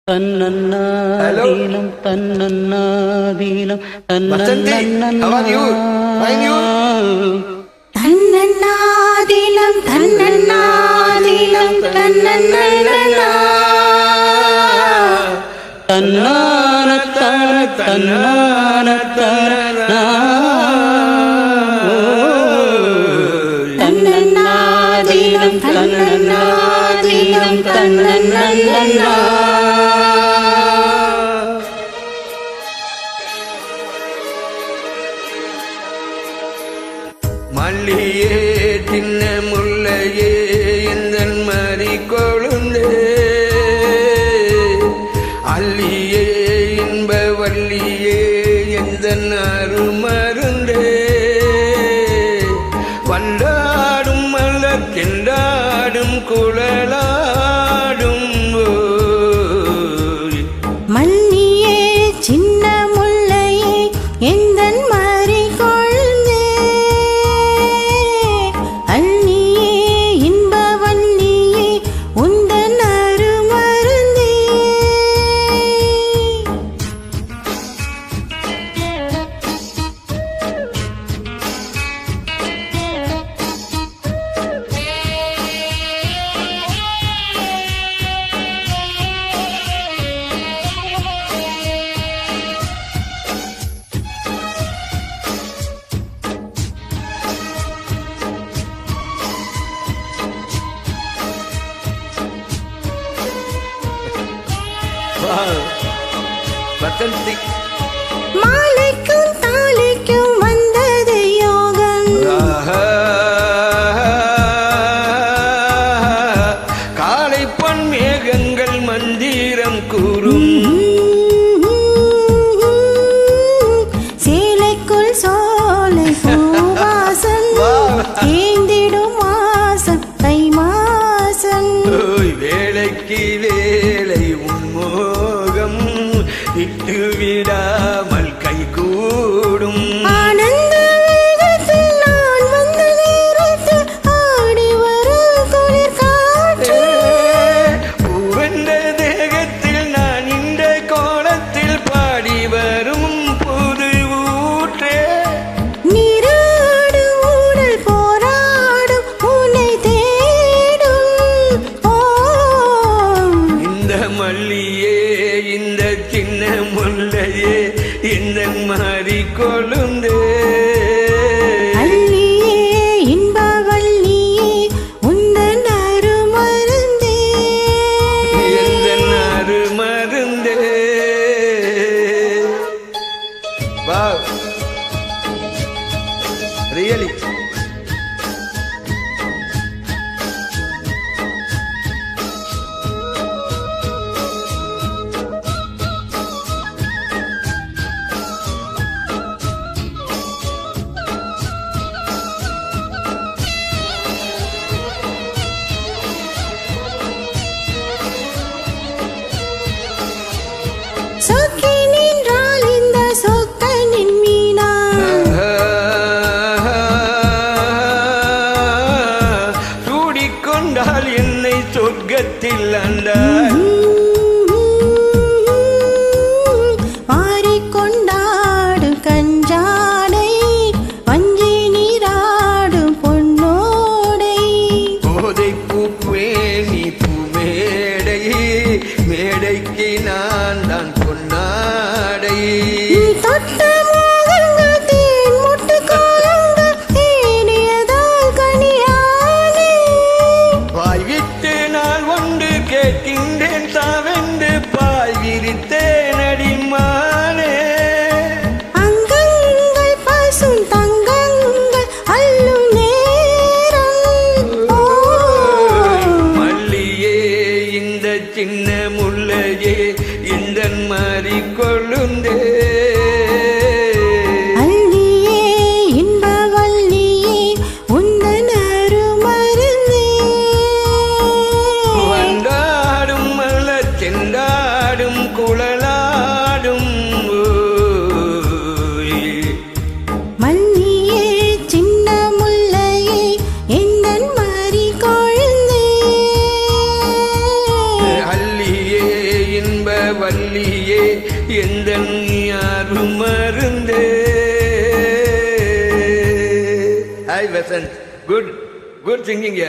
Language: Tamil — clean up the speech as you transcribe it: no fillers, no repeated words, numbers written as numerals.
தன்னன்னாதீனம் தன்னன்னாதீனம் தன்னன்னாதீனம் தன்னன்னாதீனம் தன்னன்னாதீனம் தன்னானத்தான தன்னானத்தான தன்னன்னாதீனம் தன்னன்னாதீனம் தன்னன்னா மல்லியே சின்ன முல்லையே எந்தன் மறி கொழுந்தே அல்லியே இன்ப வள்ளியே எந்தன் அருமருந்தே வண்டாடும் மலர் சென்றாடும் குழலாடும் மல்லியே சின்ன முல்லையே எந்தன் மறி கொழுந்தே அல்லியே இன்ப வள்ளியே உந்தன் அருமருந்தே வசந்தி மாலைக்கும் தாலிக்கும் வந்தது யோகம் காலை பொன் மேகங்கள் மந்திரம் கூறும் சேலைக்குள் சோலை பூவாசம் தேந்திடும் மாசம் தை மாசம் வேலைக்கு வேலை உன்மோகம் இட்டு விடாமல் கை கூடும் ஆனந்த வேகத்தில் நான் வந்த நேரத்தில் ஆடி வரும் குளிர் காற்று பூவென்ற தேகத்தில் நான் இந்த கோலத்தில் பாடி வரும் புது ஊற்றே நீராடு ஊடல் போராடும் உன்னை தேடும் இந்த மல்லியே இந்த சின்ன முல்லையே இந்த மாறி கொழுந்தே அல்லியே இன்ப வள்ளியே உந்தன் அருமருந்தே எந்த நாறு மருந்தே வா ரியலி சொக்கி நின்றால் இந்த சொக்கனின் மீனா சூடிக்கொண்டால் என்னை சொர்க்கத்தில் அண்டாய் மாறிக்கொண்டாடும் கஞ்சாடை வஞ்சி நீராடும் பொன்னோடை போதை பூப்பேனி பூமேடை மேடைக்கு நான் தான் பொன்னாடை தொட்ட மோகங்கள் தேன் முட்டு காலங்கள் தேனியதால் கனியானே வாய்விட்டு நான் ஒன்று கேட்கின்றேன் தாவென்று பாய் விரித்தேன் அடிமானே அங்கங்கள் பசும் தங்கங்கள் அள்ளும் நேரம் மல்லியே இந்த சின்ன முல்லையே இந்த மாறி கொழுந்தே அல்லியே இன்ப வள்ளியே உந்தன் அருமருந்தே வண்டாடும் மலர் சென்றாடும் குழலாடும் மல்லியே சின்ன முல்லையே எந்தன் மறி கொழுந்தே அல்லியே இன்ப வள்ளியே எந்த யாரும் மருந்தே. Hi Vasanth, good singing.